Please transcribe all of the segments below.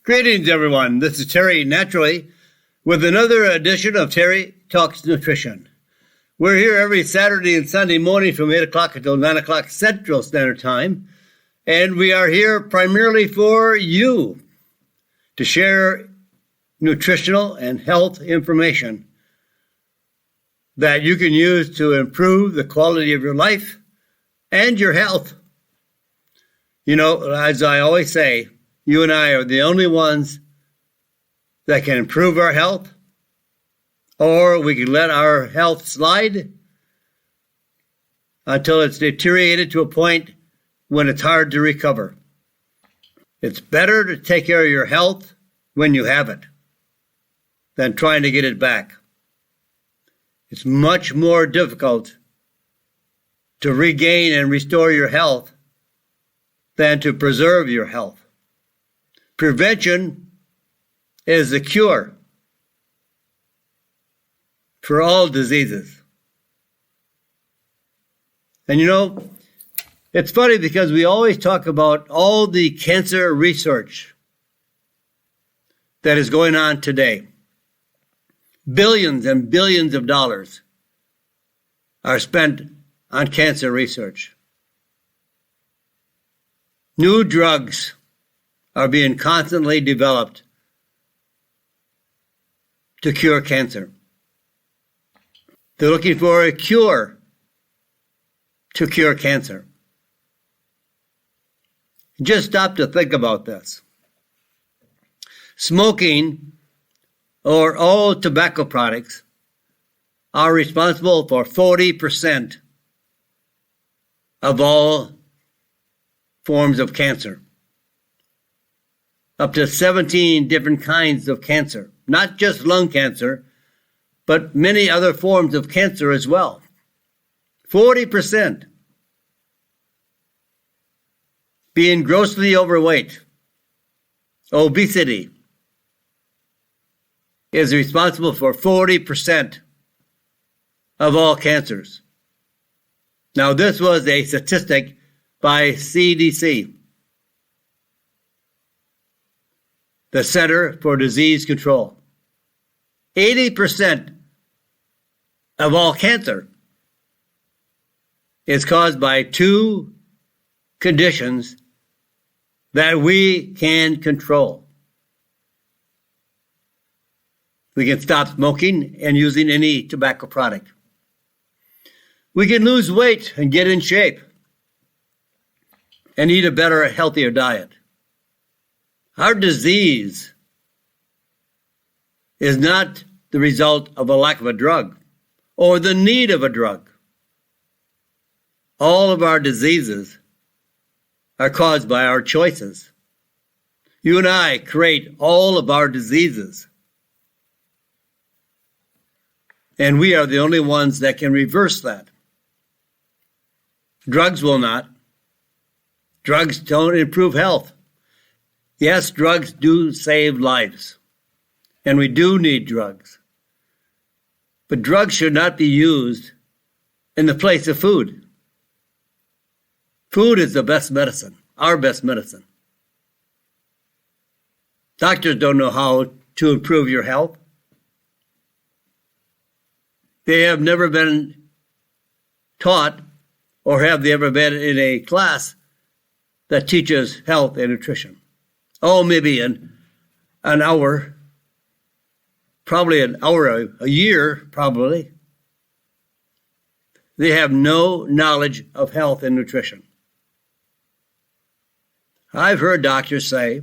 Greetings, everyone. This is Terry Naturally with another edition of Terry Talks Nutrition. We're here every Saturday and Sunday morning from 8 o'clock until 9 o'clock Central Standard Time. And we are here primarily for you to share nutritional and health information that you can use to improve the quality of your life and your health. You know, as I always say, you and I are the only ones that can improve our health, or we can let our health slide until it's deteriorated to a point when it's hard to recover. It's better to take care of your health when you have it than trying to get it back. It's much more difficult to regain and restore your health than to preserve your health. Prevention is the cure for all diseases. And you know, it's funny because we always talk about all the cancer research that is going on today. Billions and billions of dollars are spent on cancer research. New drugs are being constantly developed to cure cancer. They're looking for a cure to cure cancer. Just stop to think about this. Smoking or all tobacco products are responsible for 40% of all forms of cancer. Up to 17 different kinds of cancer, not just lung cancer, but many other forms of cancer as well. 40%. Being grossly overweight, obesity, is responsible for 40% of all cancers. Now, this was a statistic by CDC, the Center for Disease Control. 80% of all cancer is caused by two conditions that we can control. We can stop smoking and using any tobacco product. We can lose weight and get in shape and eat a better, healthier diet. Our disease is not the result of a lack of a drug or the need of a drug. All of our diseases are caused by our choices. You and I create all of our diseases. And we are the only ones that can reverse that. Drugs will not. Drugs don't improve health. Yes, drugs do save lives, and we do need drugs. But drugs should not be used in the place of food. Food is the best medicine, our best medicine. Doctors don't know how to improve your health. They have never been taught, or have they ever been in a class that teaches health and nutrition. Oh, maybe an hour, probably an hour a year, probably. They have no knowledge of health and nutrition. I've heard doctors say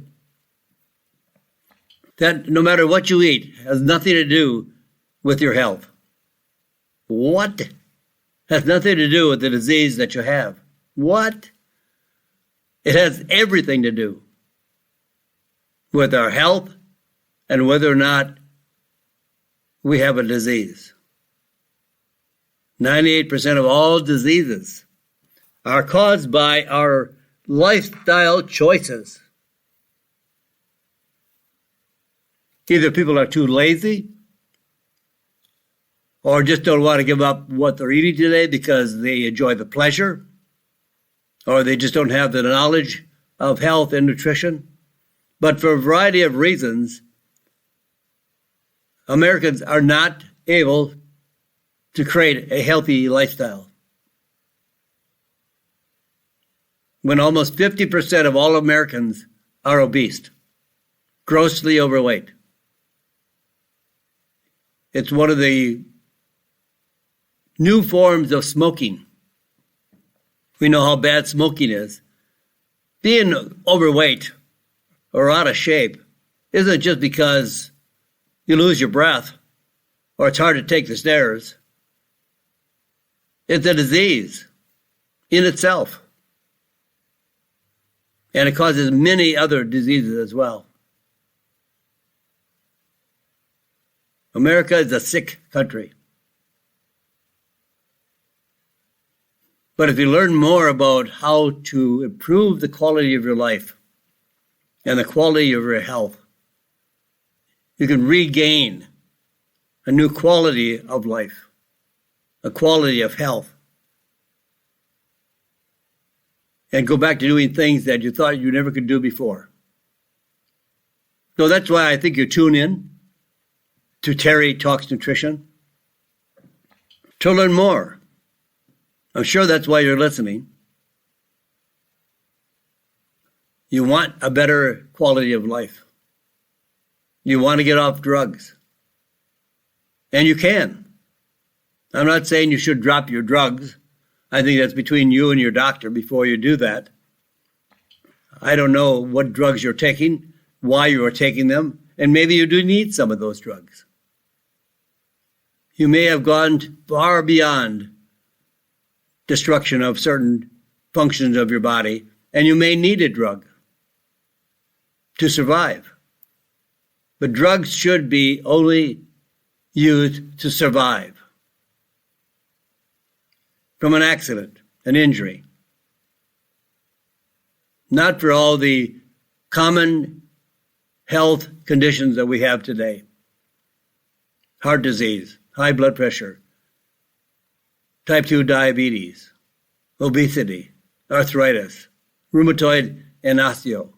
that no matter what you eat, it has nothing to do with your health. What? It has nothing to do with the disease that you have. What? It has everything to do with our health and whether or not we have a disease. 98% of all diseases are caused by our lifestyle choices. Either people are too lazy or just don't want to give up what they're eating today because they enjoy the pleasure, or they just don't have the knowledge of health and nutrition. But for a variety of reasons, Americans are not able to create a healthy lifestyle. When almost 50% of all Americans are obese, grossly overweight. It's one of the new forms of smoking. We know how bad smoking is. Being overweight or out of shape isn't just because you lose your breath or it's hard to take the stairs. It's a disease in itself. And it causes many other diseases as well. America is a sick country. But if you learn more about how to improve the quality of your life and the quality of your health, you can regain a new quality of life, a quality of health, and go back to doing things that you thought you never could do before. So that's why I think you tune in to Terry Talks Nutrition to learn more. I'm sure that's why you're listening. You want a better quality of life. You want to get off drugs. And you can. I'm not saying you should drop your drugs. I think that's between you and your doctor before you do that. I don't know what drugs you're taking, why you are taking them, and maybe you do need some of those drugs. You may have gone far beyond destruction of certain functions of your body, and you may need a drug to survive. But drugs should be only used to survive from an accident, an injury. Not for all the common health conditions that we have today. Heart disease, high blood pressure, type 2 diabetes, obesity, arthritis, rheumatoid, and osteo.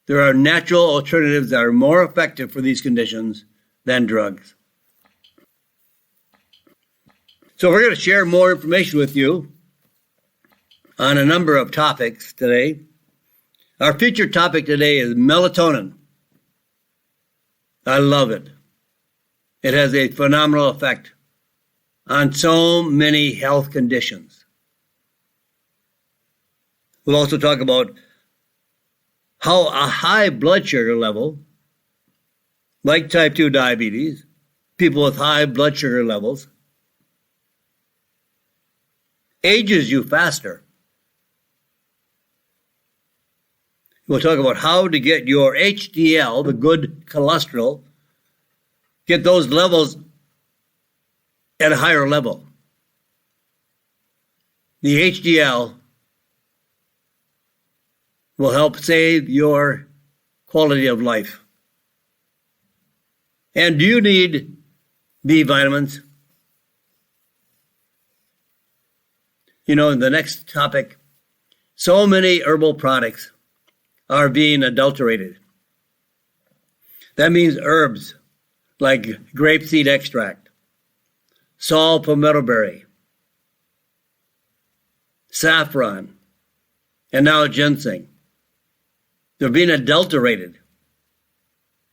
There are natural alternatives that are more effective for these conditions than drugs. So we're going to share more information with you on a number of topics today. Our featured topic today is melatonin. I love it. It has a phenomenal effect on so many health conditions. We'll also talk about how a high blood sugar level, like type 2 diabetes, people with high blood sugar levels, ages you faster. We'll talk about how to get your HDL, the good cholesterol, get those levels at a higher level. The HDL will help save your quality of life. And do you need B vitamins? You know, in the next topic, so many herbal products are being adulterated. That means herbs like grapeseed extract, saw palmetto berry, saffron, and now ginseng. They're being adulterated.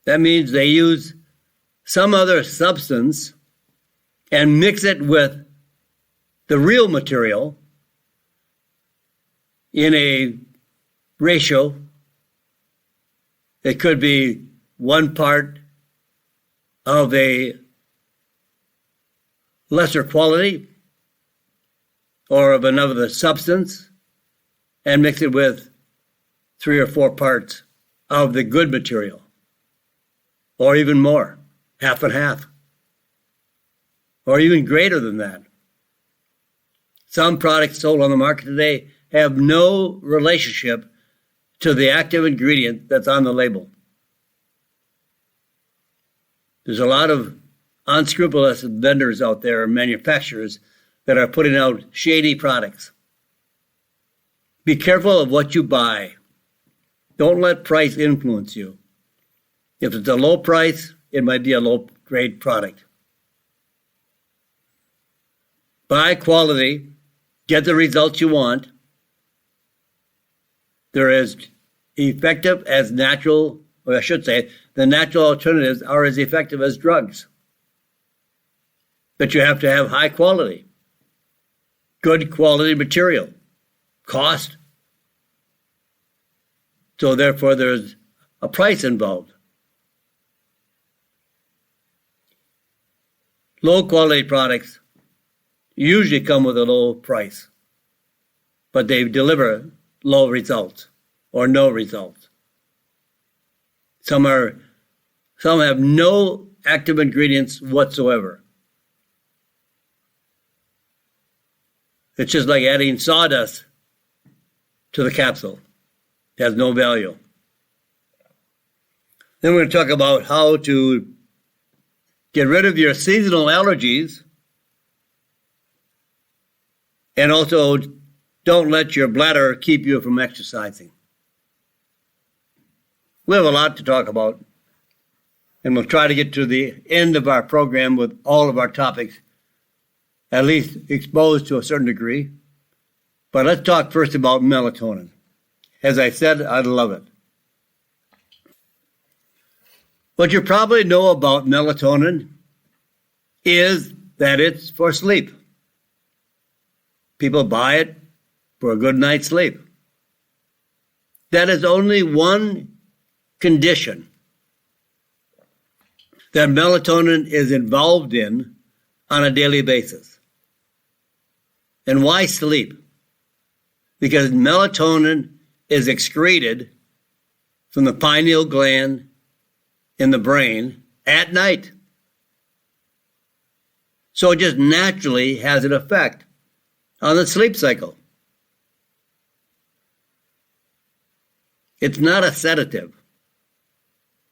That means they use some other substance and mix it with the real material in a ratio. It could be 1 part of a lesser quality or of another substance and mix it with 3 or 4 parts of the good material, or even more, half and half, or even greater than that. Some products sold on the market today have no relationship to the active ingredient that's on the label. There's a lot of unscrupulous vendors out there and manufacturers that are putting out shady products. Be careful of what you buy. Don't let price influence you. If it's a low price, it might be a low grade product. Buy quality, get the results you want. They're as effective as natural, or I should say, the natural alternatives are as effective as drugs. But you have to have high quality, good quality material, cost. So therefore, there's a price involved. Low quality products usually come with a low price, but they deliver low results or no results. Some have no active ingredients whatsoever. It's just like adding sawdust to the capsule. It has no value. Then we're going to talk about how to get rid of your seasonal allergies, and also don't let your bladder keep you from exercising. We have a lot to talk about, and we'll try to get to the end of our program with all of our topics, at least exposed to a certain degree. But let's talk first about melatonin. As I said, I love it. What you probably know about melatonin is that it's for sleep. People buy it for a good night's sleep. That is only one condition that melatonin is involved in on a daily basis. And why sleep? Because melatonin is excreted from the pineal gland in the brain at night. So it just naturally has an effect on the sleep cycle. It's not a sedative.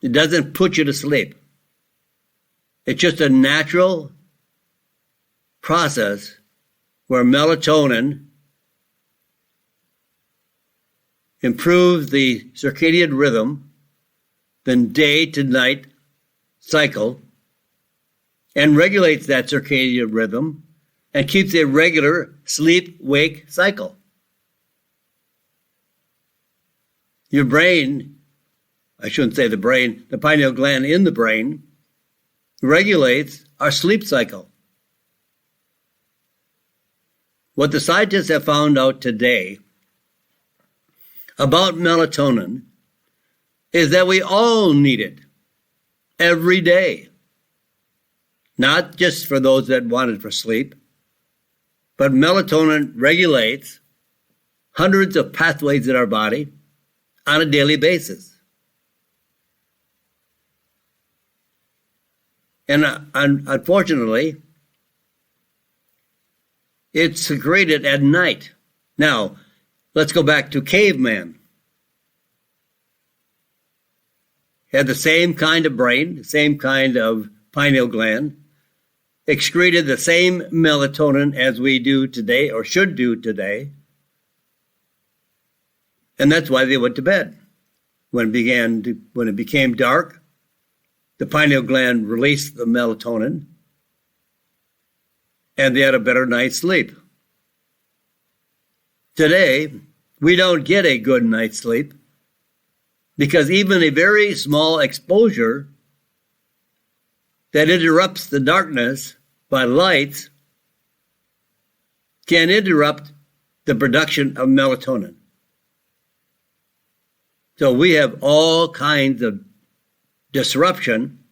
It doesn't put you to sleep. It's just a natural process where melatonin improves the circadian rhythm, the day to night cycle, and regulates that circadian rhythm and keeps a regular sleep-wake cycle. Your brain, I shouldn't say the brain, the pineal gland in the brain regulates our sleep cycle. What the scientists have found out today about melatonin is that we all need it every day. Not just for those that want it for sleep, but melatonin regulates hundreds of pathways in our body on a daily basis. And unfortunately, it's secreted at night. Now, let's go back to caveman. Had the same kind of brain, the same kind of pineal gland, excreted the same melatonin as we do today, or should do today. And that's why they went to bed. When it became dark, the pineal gland released the melatonin, and they had a better night's sleep. Today, we don't get a good night's sleep because even a very small exposure that interrupts the darkness by lights can interrupt the production of melatonin. So we have all kinds of disruption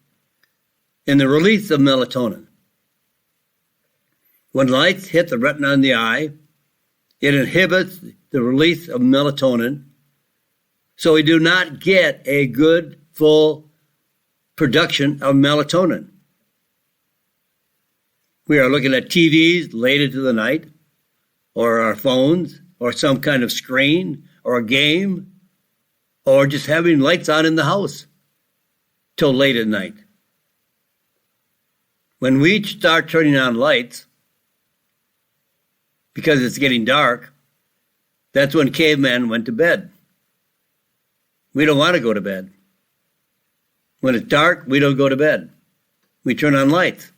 in the release of melatonin. When lights hit the retina in the eye, it inhibits the release of melatonin, so we do not get a good, full production of melatonin. We are looking at TVs late into the night, or our phones, or some kind of screen, or a game, or just having lights on in the house till late at night. When we start turning on lights, because it's getting dark, that's when caveman went to bed. We don't want to go to bed. When it's dark, we don't go to bed. We turn on lights.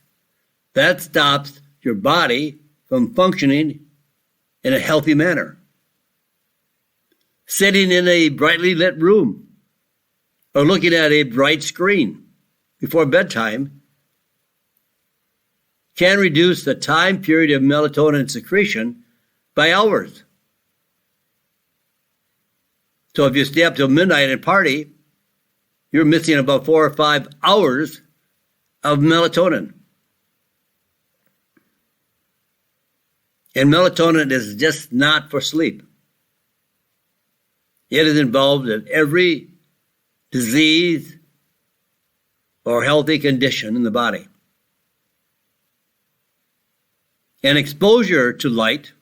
That stops your body from functioning in a healthy manner. Sitting in a brightly lit room or looking at a bright screen before bedtime can reduce the time period of melatonin secretion by hours. So if you stay up till midnight and party, you're missing about 4 or 5 hours of melatonin. And melatonin is just not for sleep. It is involved in every disease or healthy condition in the body. And exposure to light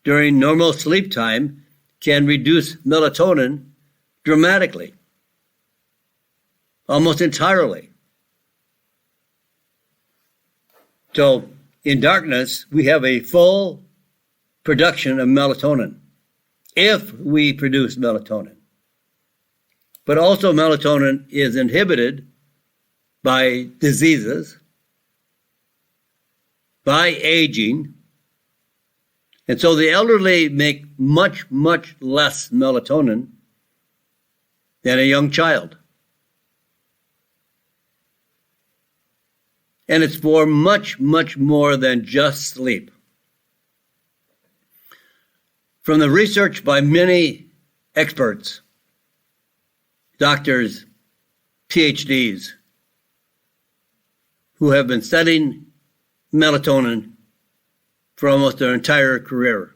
during normal sleep time can reduce melatonin dramatically, almost entirely. So in darkness, we have a full production of melatonin, if we produce melatonin. But also melatonin is inhibited by diseases, by aging, and so the elderly make much, much less melatonin than a young child. And it's for much, much more than just sleep. From the research by many experts, doctors, PhDs, who have been studying melatonin for almost their entire career,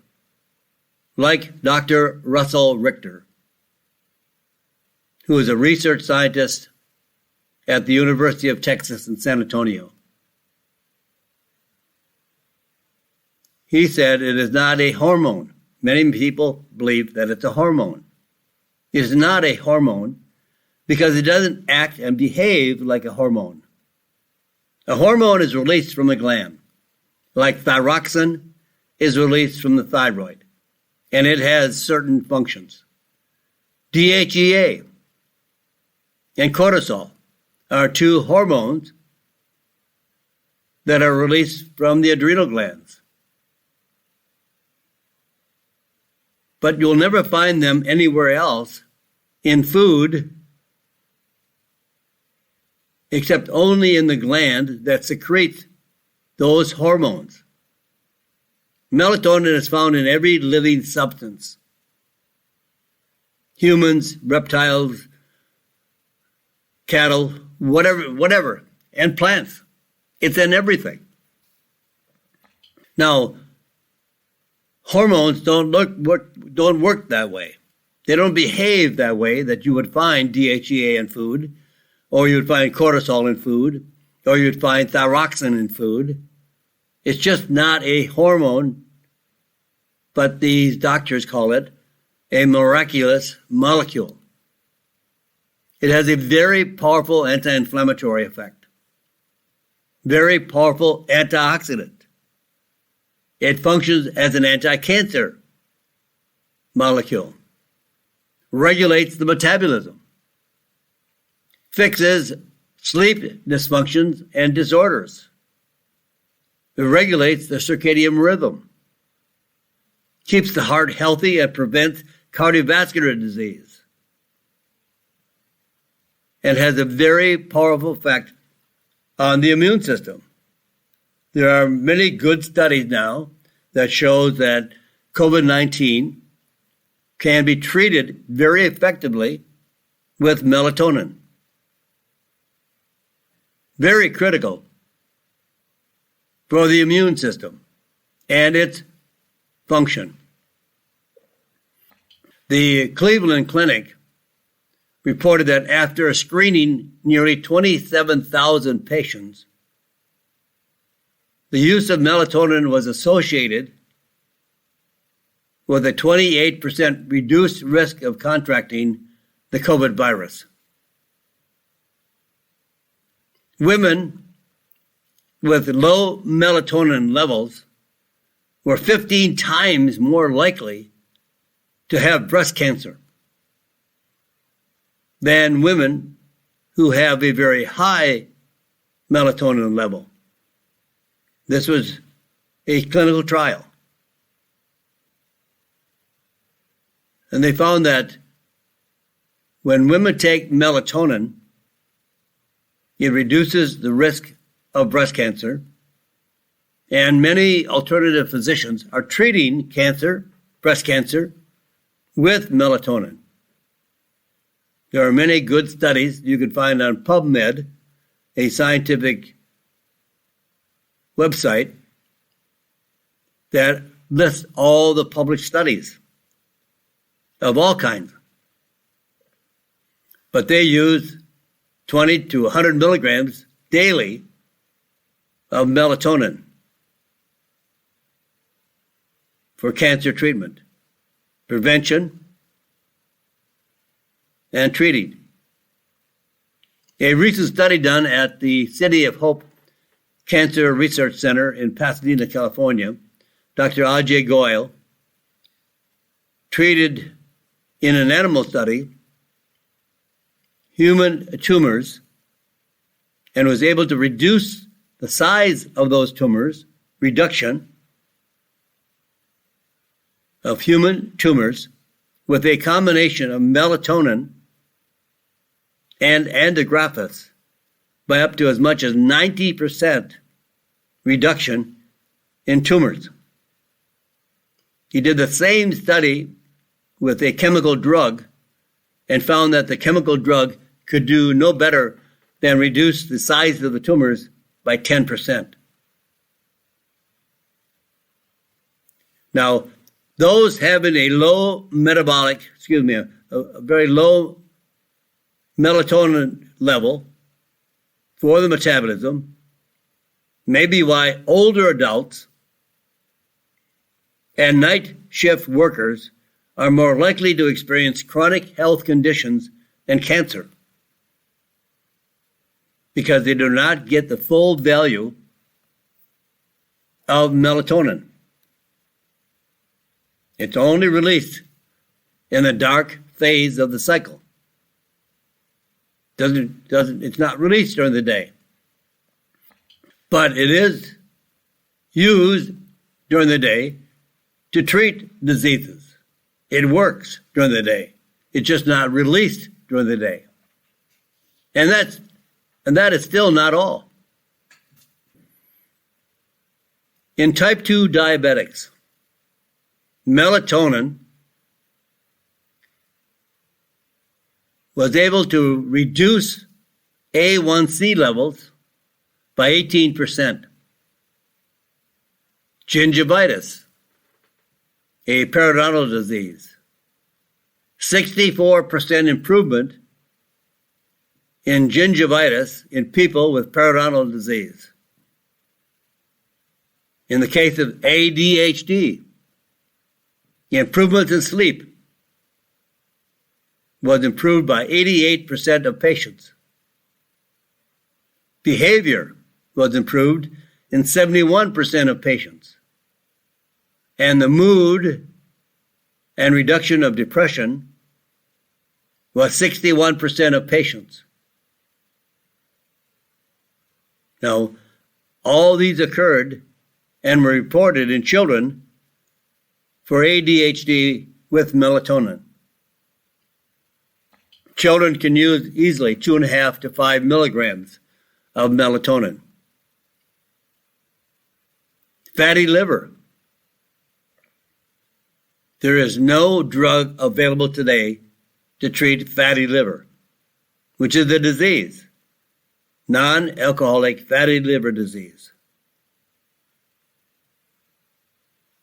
like Dr. Russell Richter, who is a research scientist at the University of Texas in San Antonio. He said it is not a hormone. Many people believe that it's a hormone. It is not a hormone because it doesn't act and behave like a hormone. A hormone is released from a gland, like thyroxine is released from the thyroid, and it has certain functions. DHEA and cortisol are two hormones that are released from the adrenal glands. But you'll never find them anywhere else in food except only in the gland that secretes those hormones. Melatonin is found in every living substance. Humans, reptiles, cattle, whatever, and plants. It's in everything. Now, hormones don't work that way. They don't behave that way that you would find DHEA in food, or you would find cortisol in food, or you'd find thyroxine in food. It's just not a hormone, but these doctors call it a miraculous molecule. It has a very powerful anti-inflammatory effect, very powerful antioxidant. It functions as an anti-cancer molecule, regulates the metabolism, fixes sleep dysfunctions and disorders. It regulates the circadian rhythm, keeps the heart healthy, and prevents cardiovascular disease, and has a very powerful effect on the immune system. There are many good studies now that show that COVID-19 can be treated very effectively with melatonin. Very critical for the immune system and its function. The Cleveland Clinic reported that after screening nearly 27,000 patients, the use of melatonin was associated with a 28% reduced risk of contracting the COVID virus. Women with low melatonin levels were 15 times more likely to have breast cancer than women who have a very high melatonin level. This was a clinical trial. And they found that when women take melatonin, it reduces the risk of breast cancer. And many alternative physicians are treating cancer, breast cancer, with melatonin. There are many good studies you can find on PubMed, a scientific website that lists all the published studies of all kinds. But they use 20 to 100 milligrams daily of melatonin for cancer treatment, prevention, and treating. A recent study done at the City of Hope Cancer Research Center in Pasadena, California, Dr. Ajay Goyal treated in an animal study human tumors and was able to reduce the size of those tumors, reduction of human tumors with a combination of melatonin and antigraphis by up to as much as 90% reduction in tumors. He did the same study with a chemical drug and found that the chemical drug could do no better than reduce the size of the tumors by 10%. Now, those having a low a very low melatonin level for the metabolism may be why older adults and night shift workers are more likely to experience chronic health conditions and cancer because they do not get the full value of melatonin. It's only released in the dark phase of the cycle. It's not released during the day. But it is used during the day to treat diseases. It works during the day. It's just not released during the day. And that is still not all. In type 2 diabetics, melatonin was able to reduce A1C levels by 18%. Gingivitis, a periodontal disease, 64% improvement in gingivitis in people with periodontal disease. In the case of ADHD, improvements in sleep was improved by 88% of patients. Behavior was improved in 71% of patients. And the mood and reduction of depression was 61% of patients. Now, all these occurred and were reported in children for ADHD with melatonin. Children can use easily 2.5 to 5 milligrams of melatonin. Fatty liver. There is no drug available today to treat fatty liver, which is a disease, non-alcoholic fatty liver disease.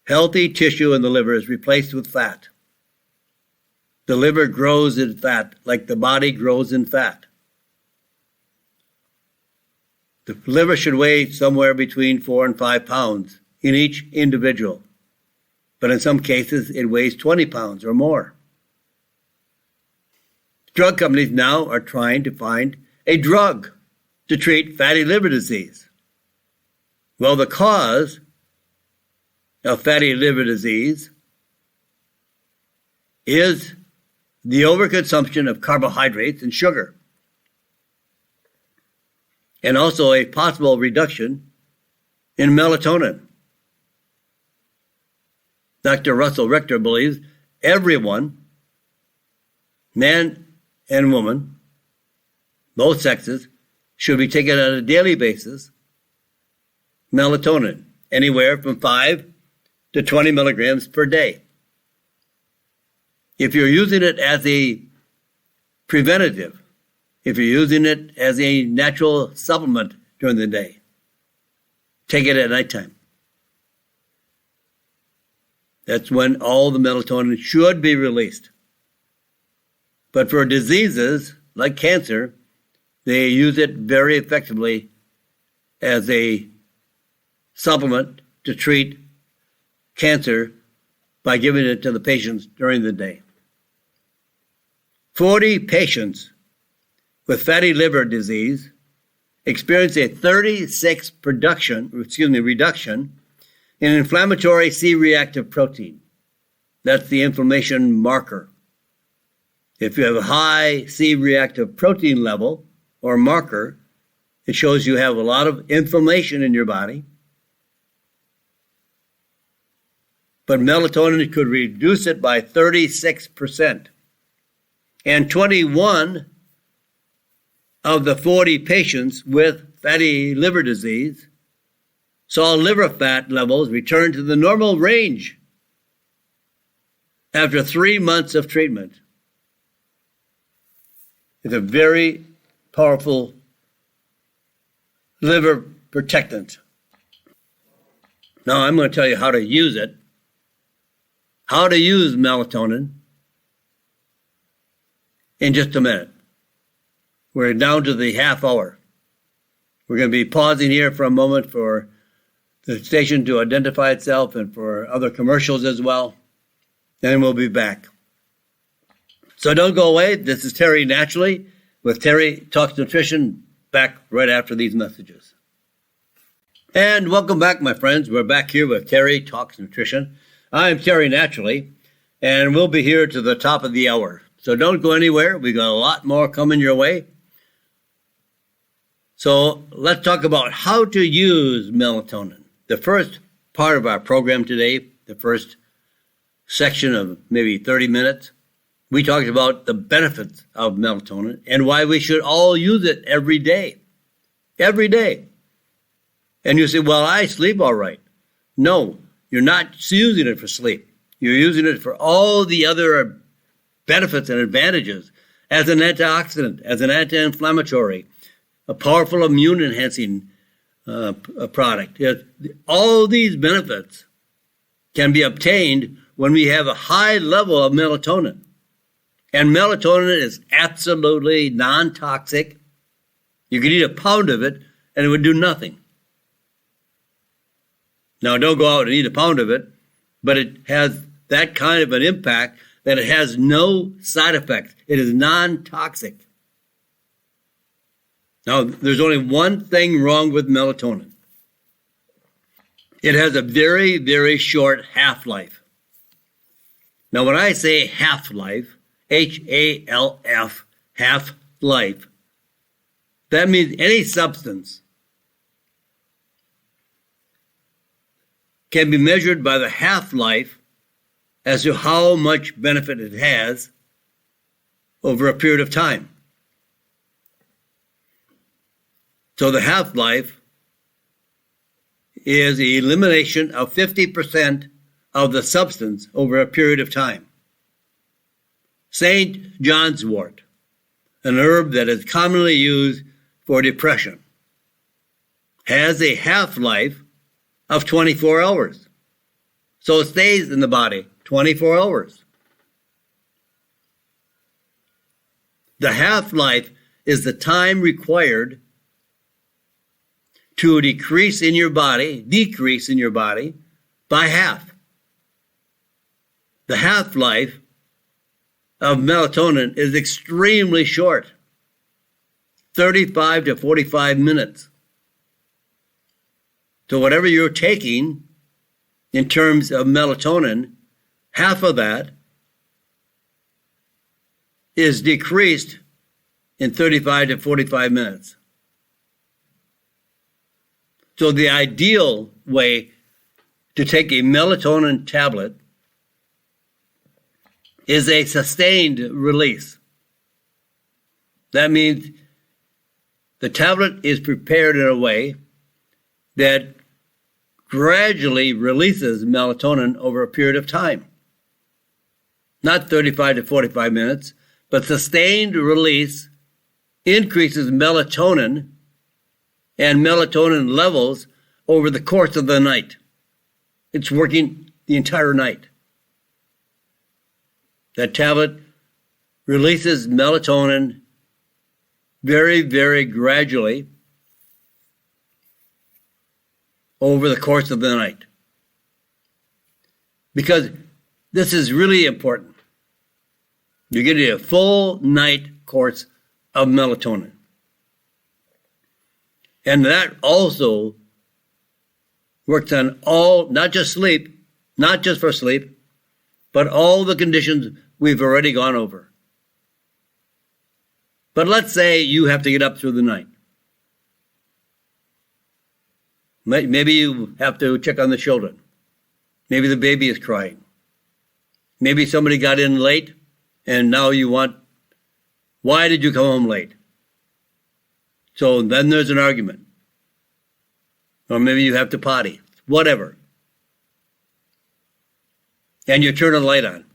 Healthy tissue in the liver is replaced with fat. The liver grows in fat like the body grows in fat. The liver should weigh somewhere between 4 and 5 pounds in each individual. But in some cases, it weighs 20 pounds or more. Drug companies now are trying to find a drug to treat fatty liver disease. Well, the cause of fatty liver disease is the overconsumption of carbohydrates and sugar, and also a possible reduction in melatonin. Dr. Russell Richter believes everyone, man and woman, both sexes, should be taking on a daily basis melatonin, anywhere from 5 to 20 milligrams per day. If you're using it as a preventative, if you're using it as a natural supplement during the day, take it at nighttime. That's when all the melatonin should be released. But for diseases like cancer, they use it very effectively as a supplement to treat cancer by giving it to the patients during the day. 40 patients with fatty liver disease experienced a 36 reduction in inflammatory C-reactive protein. That's the inflammation marker. If you have a high C-reactive protein level or marker, it shows you have a lot of inflammation in your body. But melatonin could reduce it by 36%. And 21 of the 40 patients with fatty liver disease saw liver fat levels return to the normal range after 3 months of treatment. It's a very powerful liver protectant. Now I'm going to tell you how to use it, how to use melatonin in just a minute. We're down to the half hour. We're going to be pausing here for a moment for the station to identify itself and for other commercials as well. Then we'll be back. So don't go away. This is Terry Naturally with Terry Talks Nutrition, back right after these messages. And welcome back, my friends. We're back here with Terry Talks Nutrition. I'm Terry Naturally, and we'll be here to the top of the hour. So don't go anywhere. We got a lot more coming your way. So let's talk about how to use melatonin. The first part of our program today, the first section of maybe 30 minutes, we talked about the benefits of melatonin and why we should all use it every day. Every day. And you say, well, I sleep all right. No, you're not using it for sleep. You're using it for all the other benefits and advantages as an antioxidant, as an anti-inflammatory, a powerful immune-enhancing product. All these benefits can be obtained when we have a high level of melatonin. And melatonin is absolutely non-toxic. You could eat a pound of it and it would do nothing. Now, don't go out and eat a pound of it, but it has that kind of an impact that it has no side effects. It is non-toxic. Now, there's only one thing wrong with melatonin. It has a very, very short half-life. Now, when I say half-life, H-A-L-F, half-life, that means any substance can be measured by the half-life as to how much benefit it has over a period of time. So the half-life is the elimination of 50% of the substance over a period of time. St. John's wort, an herb that is commonly used for depression, has a half-life of 24 hours. So it stays in the body 24 hours. The half-life is the time required to decrease in your body by half. The half-life of melatonin is extremely short, 35 to 45 minutes. So whatever you're taking in terms of melatonin, half of that is decreased in 35 to 45 minutes. So the ideal way to take a melatonin tablet is a sustained release. That means the tablet is prepared in a way that gradually releases melatonin over a period of time. Not 35 to 45 minutes, but sustained release increases melatonin and melatonin levels over the course of the night. It's working the entire night. That tablet releases melatonin very, very gradually over the course of the night. Because this is really important. You're getting a full night course of melatonin. And that also works on all, not just sleep, not just for sleep, but all the conditions we've already gone over. But let's say you have to get up through the night. Maybe you have to check on the children. Maybe the baby is crying. Maybe somebody got in late and now you want, why did you come home late? So then there's an argument. Or maybe you have to potty, whatever. And you turn a light on.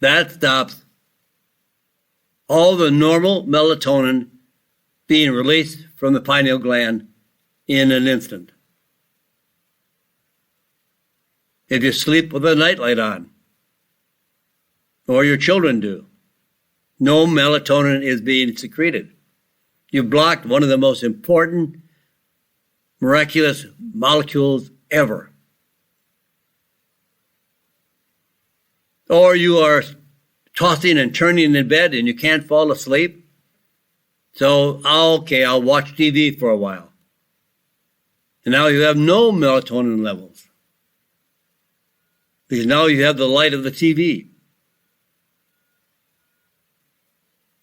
That stops all the normal melatonin being released from the pineal gland in an instant. If you sleep with a nightlight on, or your children do, no melatonin is being secreted. You blocked one of the most important, miraculous molecules ever. Or you are tossing and turning in bed and you can't fall asleep. So, okay, I'll watch TV for a while. And now you have no melatonin levels. Because now you have the light of the TV.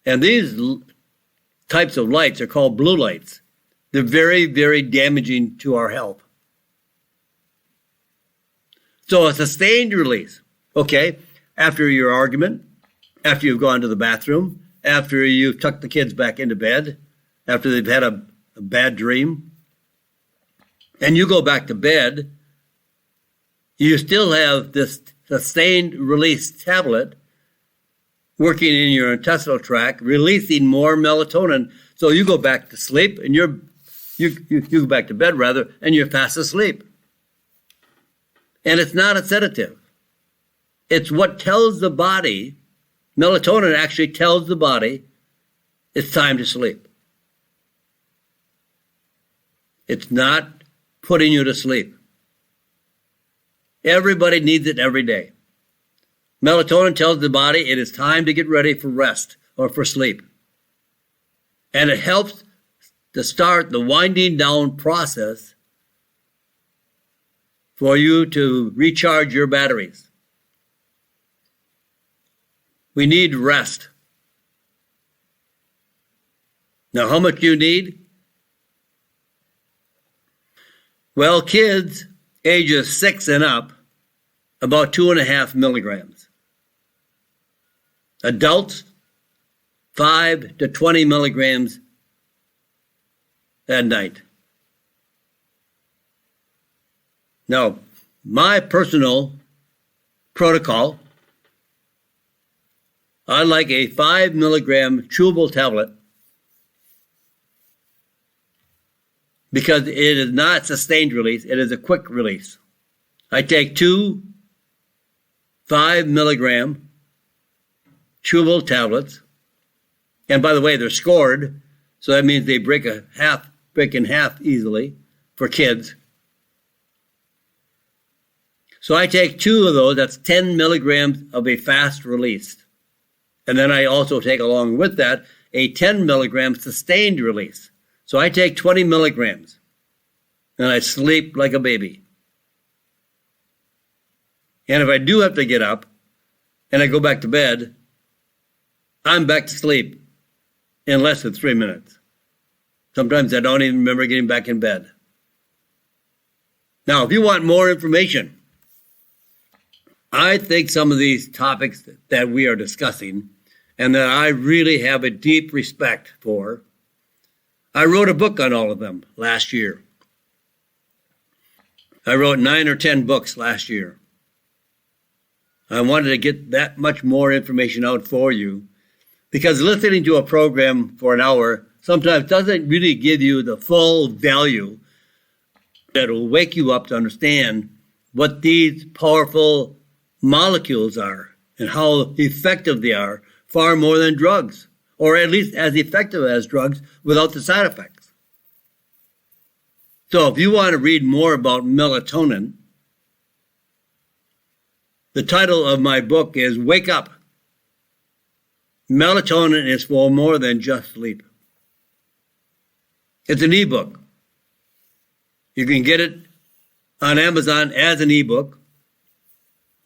And these types of lights are called blue lights. They're very, very damaging to our health. So a sustained release, okay, after your argument, after you've gone to the bathroom, after you've tucked the kids back into bed, after they've had a bad dream, and you go back to bed, you still have this sustained release tablet working in your intestinal tract, releasing more melatonin. So you go back to sleep, and you go back to bed rather, and you're fast asleep. And it's not a sedative. It's what tells the body, melatonin actually tells the body it's time to sleep. It's not putting you to sleep. Everybody needs it every day. Melatonin tells the body it is time to get ready for rest or for sleep. And it helps to start the winding down process for you to recharge your batteries. We need rest. Now, how much do you need? Well, kids ages 6 and up, about 2.5 milligrams. Adults, 5 to 20 milligrams at night. Now, my personal protocol, I like a 5 milligram chewable tablet because it is not sustained release, it is a quick release. I take 2 5 milligram chewable tablets, and by the way, they're scored, so that means they break in half easily for kids. So I take 2 of those, that's 10 milligrams of a fast release. And then I also take along with that a 10 milligram sustained release. So I take 20 milligrams and I sleep like a baby. And if I do have to get up and I go back to bed, I'm back to sleep in less than 3 minutes. Sometimes I don't even remember getting back in bed. Now, if you want more information, I think some of these topics that we are discussing and that I really have a deep respect for, I wrote a book on all of them last year. I wrote 9 or 10 books last year. I wanted to get that much more information out for you because listening to a program for an hour sometimes doesn't really give you the full value that will wake you up to understand what these powerful molecules are and how effective they are, far more than drugs, or at least as effective as drugs without the side effects. So if you want to read more about melatonin, the title of my book is Wake Up. Melatonin is for more than just sleep. It's an ebook. You can get it on Amazon as an ebook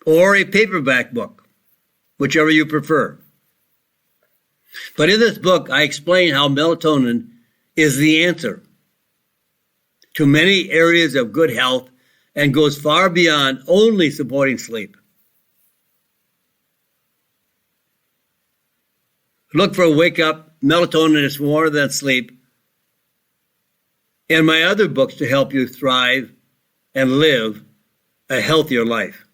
or a paperback book, whichever you prefer. But in this book, I explain how melatonin is the answer to many areas of good health and goes far beyond only supporting sleep. Look for Wake Up, Melatonin is more than sleep, and my other books to help you thrive and live a healthier life.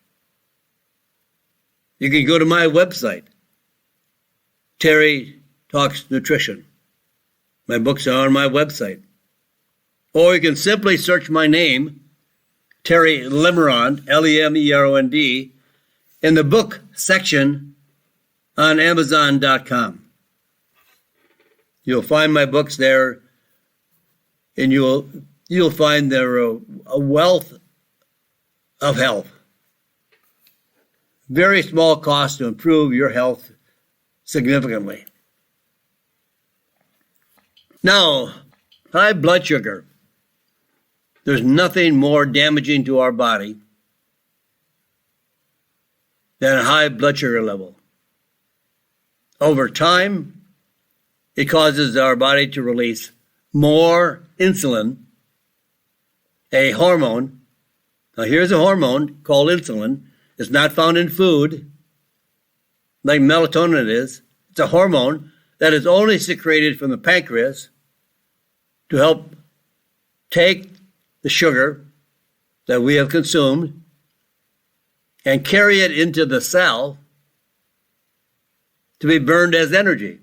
You can go to my website, Terry Talks Nutrition. My books are on my website. Or you can simply search my name, Terry Lemerond, Lemerond, in the book section on Amazon.com. You'll find my books there, and you'll find there a wealth of health. Very small cost to improve your health significantly. Now, high blood sugar. There's nothing more damaging to our body than a high blood sugar level. Over time, it causes our body to release more insulin, a hormone. Now, here's a hormone called insulin. It's not found in food like melatonin is. It's a hormone that is only secreted from the pancreas to help take the sugar that we have consumed and carry it into the cell to be burned as energy.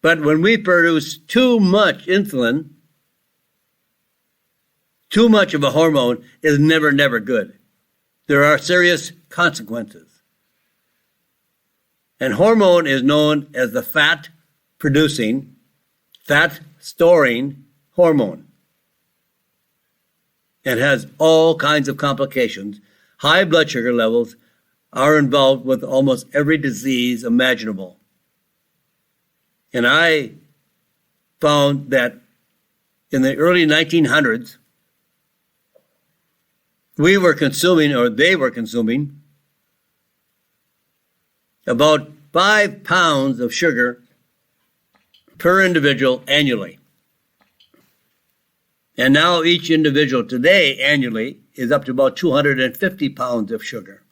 But when we produce too much insulin, too much of a hormone is never good. There are serious consequences. And hormone is known as the fat-producing, fat-storing hormone. It has all kinds of complications. High blood sugar levels are involved with almost every disease imaginable. And I found that in the early 1900s, they were consuming about 5 pounds of sugar per individual annually. And now each individual today annually is up to about 250 pounds of sugar.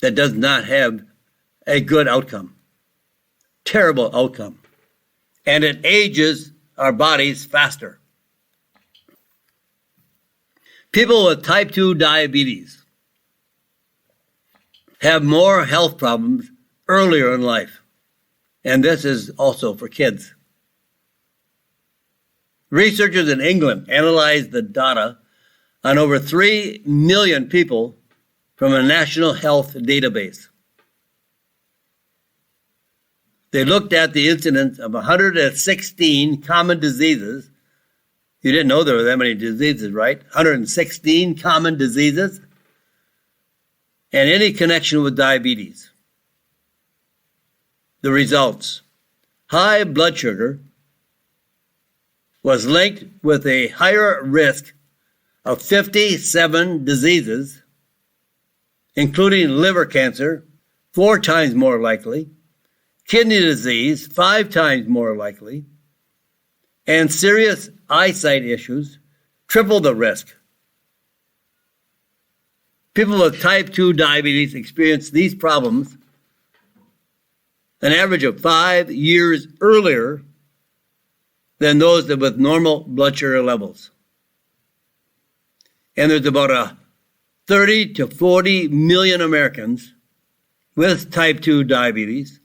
That does not have a good outcome. Terrible outcome. And it ages our bodies faster. People with type 2 diabetes have more health problems earlier in life. And this is also for kids. Researchers in England analyzed the data on over 3 million people from a national health database. They looked at the incidence of 116 common diseases. You didn't know there were that many diseases, right? 116 common diseases and any connection with diabetes. The results: high blood sugar was linked with a higher risk of 57 diseases including liver cancer, 4 times more likely, kidney disease, 5 times more likely, and serious eyesight issues, triple the risk. People with type 2 diabetes experience these problems an average of 5 years earlier than those with normal blood sugar levels. And there's about 30 to 40 million Americans with type 2 diabetes.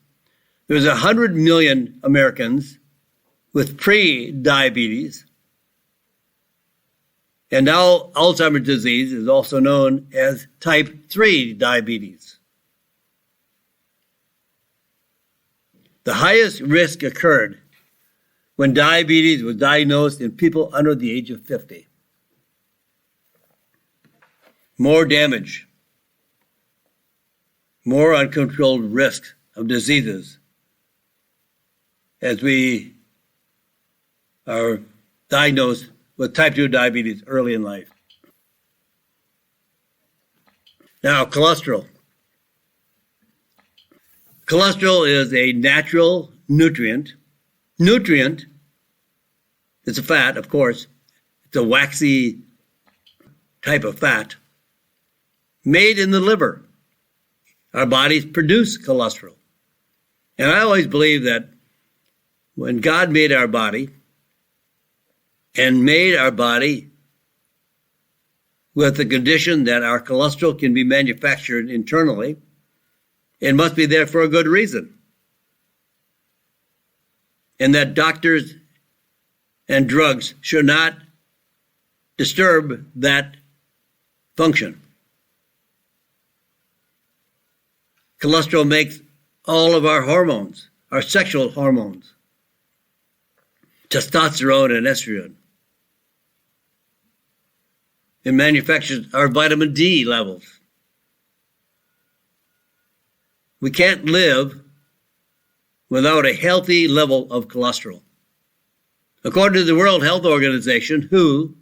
There's 100 million Americans with pre-diabetes. And now Alzheimer's disease is also known as type 3 diabetes. The highest risk occurred when diabetes was diagnosed in people under the age of 50. More damage, more uncontrolled risk of diseases as we are diagnosed with type 2 diabetes early in life. Now, cholesterol. Cholesterol is a natural nutrient. Nutrient, it's a fat, of course. It's a waxy type of fat made in the liver. Our bodies produce cholesterol. And I always believe that when God made our body and made our body with the condition that our cholesterol can be manufactured internally, it must be there for a good reason. And that doctors and drugs should not disturb that function. Cholesterol makes all of our hormones, our sexual hormones, testosterone and estrogen. It manufactures our vitamin D levels. We can't live without a healthy level of cholesterol. According to the World Health Organization, WHO,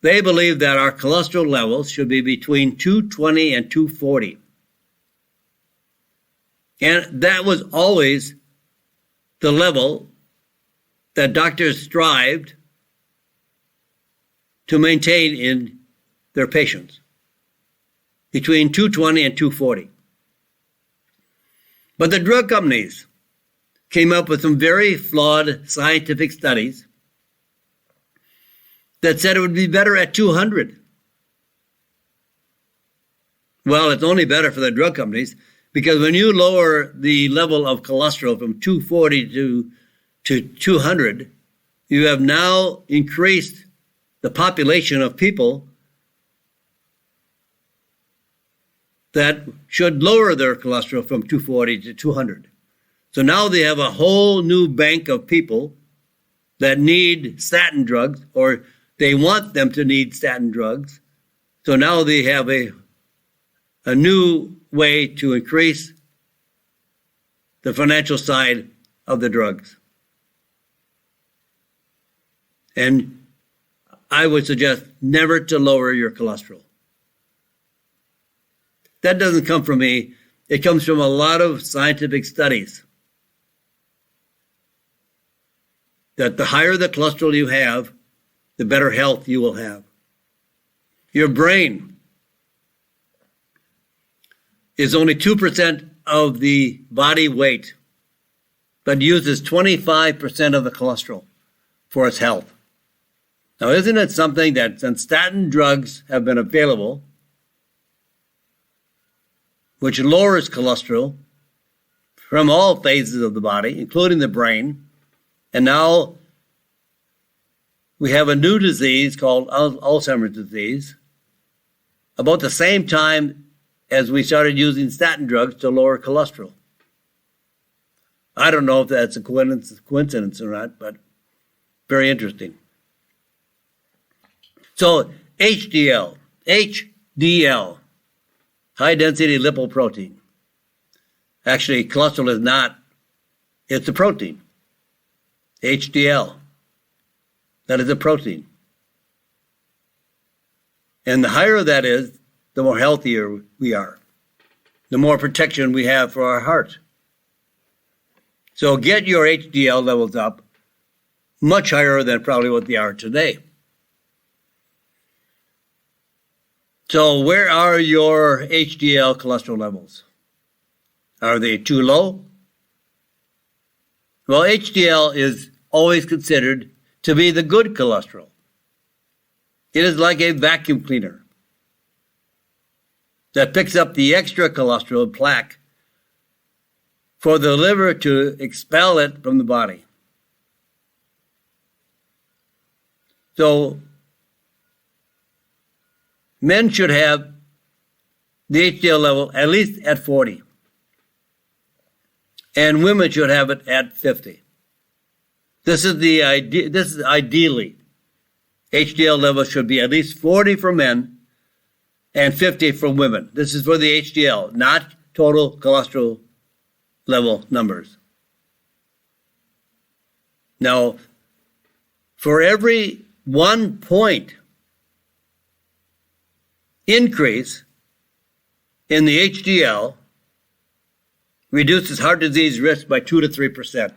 they believe that our cholesterol levels should be between 220 and 240. And that was always the level that doctors strived to maintain in their patients, between 220 and 240. But the drug companies came up with some very flawed scientific studies that said it would be better at 200. Well, it's only better for the drug companies because when you lower the level of cholesterol from 240 to 200, you have now increased the population of people that should lower their cholesterol from 240 to 200. So now they have a whole new bank of people that need statin drugs, or they want them to need statin drugs. So now they have a new way to increase the financial side of the drugs. And I would suggest never to lower your cholesterol. That doesn't come from me. It comes from a lot of scientific studies that the higher the cholesterol you have, the better health you will have. Your brain is only 2% of the body weight, but uses 25% of the cholesterol for its health. Now, isn't it something that since statin drugs have been available, which lowers cholesterol from all phases of the body, including the brain, and now we have a new disease called Alzheimer's disease, about the same time as we started using statin drugs to lower cholesterol. I don't know if that's a coincidence or not, but very interesting. So HDL, high-density lipoprotein. Actually, cholesterol is not, it's a protein. HDL, that is a protein. And the higher that is, the more healthier we are, the more protection we have for our heart. So get your HDL levels up much higher than probably what they are today. So where are your HDL cholesterol levels? Are they too low? Well, HDL is always considered to be the good cholesterol. It is like a vacuum cleaner that picks up the extra cholesterol plaque for the liver to expel it from the body. So men should have the HDL level at least at 40. And women should have it at 50. This is ideally. HDL level should be at least 40 for men and 50 for women. This is for the HDL, not total cholesterol level numbers. Now, for every 1 point increase in the HDL, reduces heart disease risk by 2 to 3%.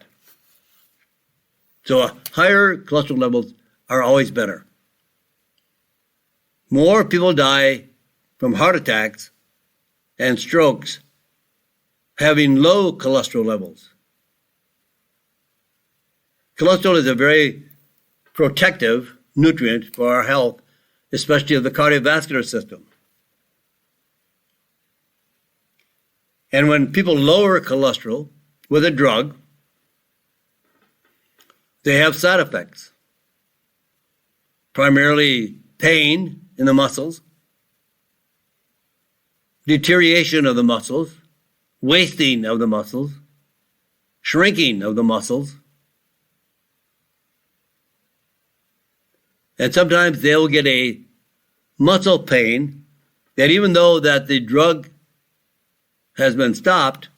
So higher cholesterol levels are always better. More people die from heart attacks and strokes having low cholesterol levels. Cholesterol is a very protective nutrient for our health, especially of the cardiovascular system. And when people lower cholesterol with a drug, they have side effects, primarily pain in the muscles, deterioration of the muscles, wasting of the muscles, shrinking of the muscles, and sometimes they'll get a muscle pain that even though that the drug has been stopped,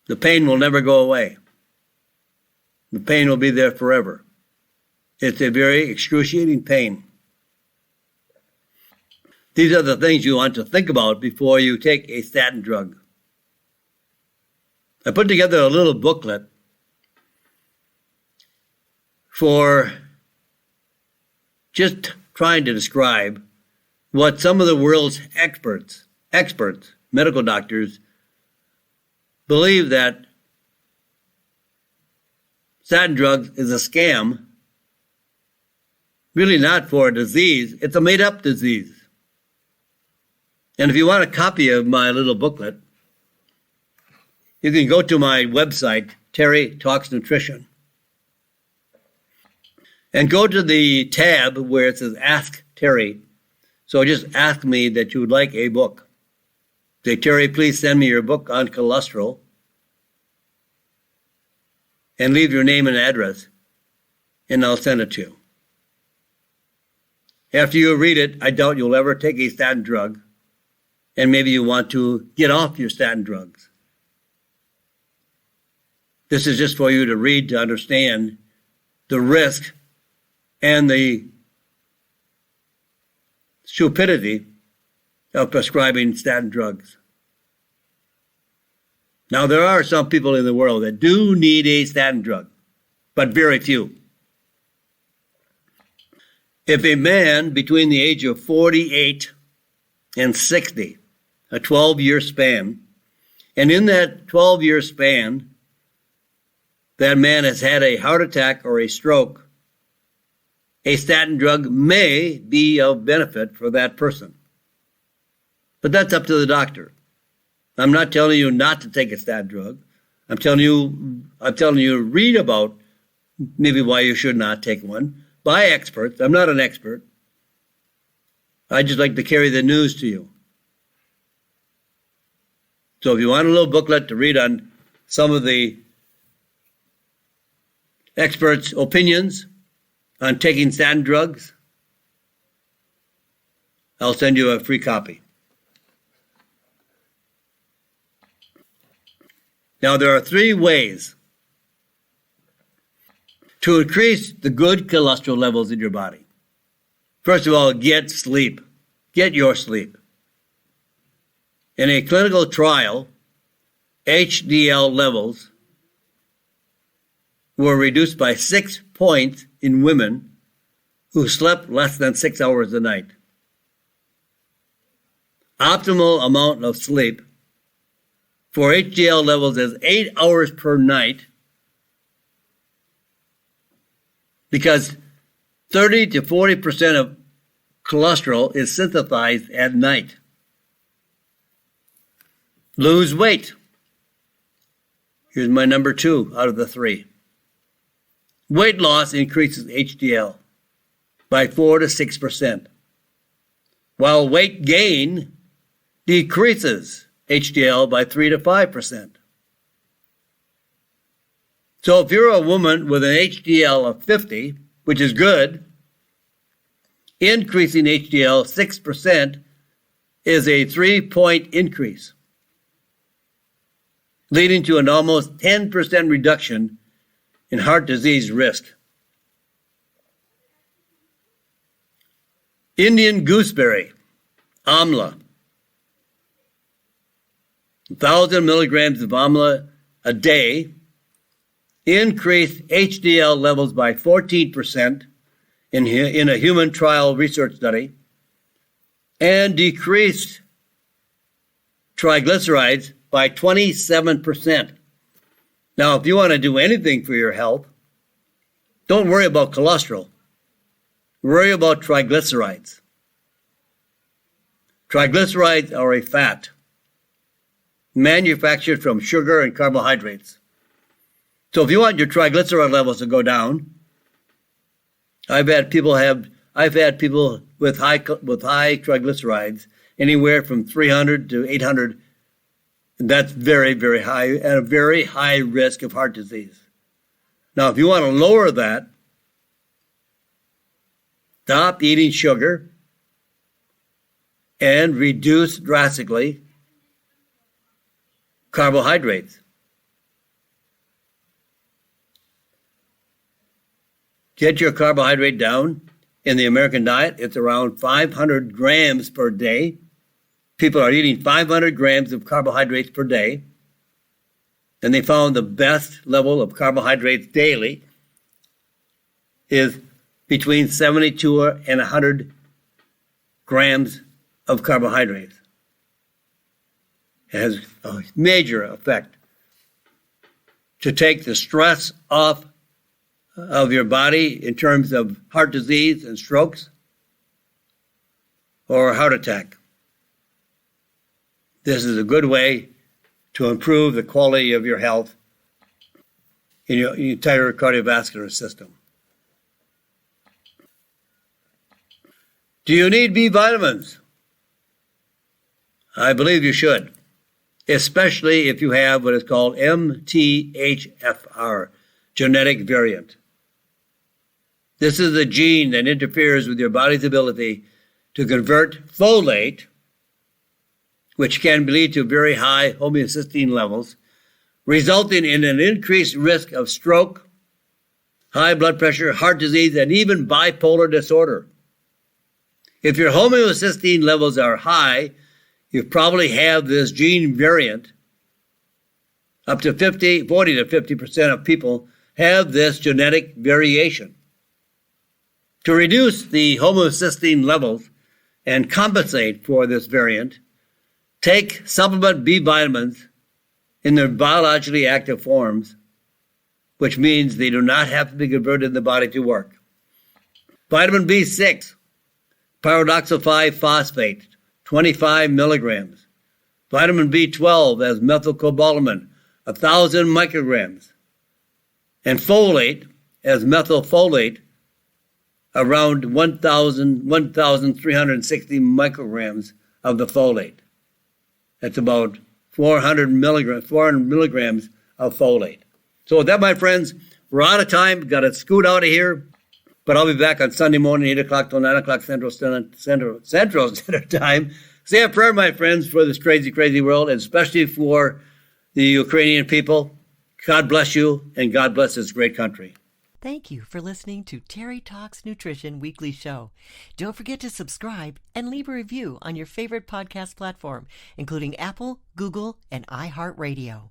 the pain will never go away. The pain will be there forever. It's a very excruciating pain. These are the things you want to think about before you take a statin drug. I put together a little booklet for just trying to describe what some of the world's experts, medical doctors, believe that statin drugs is a scam, really not for a disease. It's a made-up disease. And if you want a copy of my little booklet, you can go to my website, Terry Talks Nutrition, and go to the tab where it says Ask Terry. So just ask me that you would like a book. Say, Terry, please send me your book on cholesterol, and leave your name and address, and I'll send it to you. After you read it, I doubt you'll ever take a statin drug, and maybe you want to get off your statin drugs. This is just for you to read to understand the risk and the stupidity of prescribing statin drugs. Now, there are some people in the world that do need a statin drug, but very few. If a man between the age of 48 and 60, a 12-year span, and in that 12-year span, that man has had a heart attack or a stroke, a statin drug may be of benefit for that person. But that's up to the doctor. I'm not telling you not to take a statin drug. I'm telling you read about maybe why you should not take one by experts. I'm not an expert. I just like to carry the news to you. So if you want a little booklet to read on some of the experts' opinions on taking statin drugs, I'll send you a free copy. Now, there are 3 ways to increase the good cholesterol levels in your body. First of all, get sleep. Get your sleep. In a clinical trial, HDL levels were reduced by 6 points in women who slept less than 6 hours a night. Optimal amount of sleep for HDL levels is 8 hours per night, because 30 to 40% of cholesterol is synthesized at night. Lose weight. Here's my number 2 out of the 3. Weight loss increases HDL by 4 to 6%, while weight gain decreases HDL by 3 to 5%. So if you're a woman with an HDL of 50, which is good, increasing HDL 6% is a 3-point increase, leading to an almost 10% reduction in heart disease risk. Indian gooseberry, amla. 1,000 milligrams of amla a day increased HDL levels by 14% in a human trial research study, and decreased triglycerides by 27%. Now, if you want to do anything for your health, don't worry about cholesterol. Worry about triglycerides. Triglycerides are a fat manufactured from sugar and carbohydrates. So if you want your triglyceride levels to go down, I've had people with high triglycerides anywhere from 300 to 800. That's very, very high, and a very high risk of heart disease. Now, if you want to lower that, stop eating sugar and reduce drastically carbohydrates. Get your carbohydrate down. In the American diet, it's around 500 grams per day. People are eating 500 grams of carbohydrates per day, and they found the best level of carbohydrates daily is between 72 and 100 grams of carbohydrates. It has a major effect to take the stress off of your body in terms of heart disease and strokes or a heart attack. This is a good way to improve the quality of your health in your entire cardiovascular system. Do you need B vitamins? I believe you should, especially if you have what is called MTHFR, genetic variant. This is a gene that interferes with your body's ability to convert folate, which can lead to very high homocysteine levels, resulting in an increased risk of stroke, high blood pressure, heart disease, and even bipolar disorder. If your homocysteine levels are high, you probably have this gene variant. Up to 40 to 50% of people have this genetic variation. To reduce the homocysteine levels and compensate for this variant, take supplement B vitamins in their biologically active forms, which means they do not have to be converted in the body to work. Vitamin B6, pyridoxal 5-phosphate, 25 milligrams. Vitamin B12 as methylcobalamin, 1,000 micrograms. And folate as methylfolate, around 1,360 micrograms of the folate. That's about 400 milligrams of folate. So with that, my friends, we're out of time. Got to scoot out of here. But I'll be back on Sunday morning, 8 o'clock till 9 o'clock Central Standard Time. Say a prayer, my friends, for this crazy, crazy world, and especially for the Ukrainian people. God bless you, and God bless this great country. Thank you for listening to Terry Talks Nutrition Weekly Show. Don't forget to subscribe and leave a review on your favorite podcast platform, including Apple, Google, and iHeartRadio.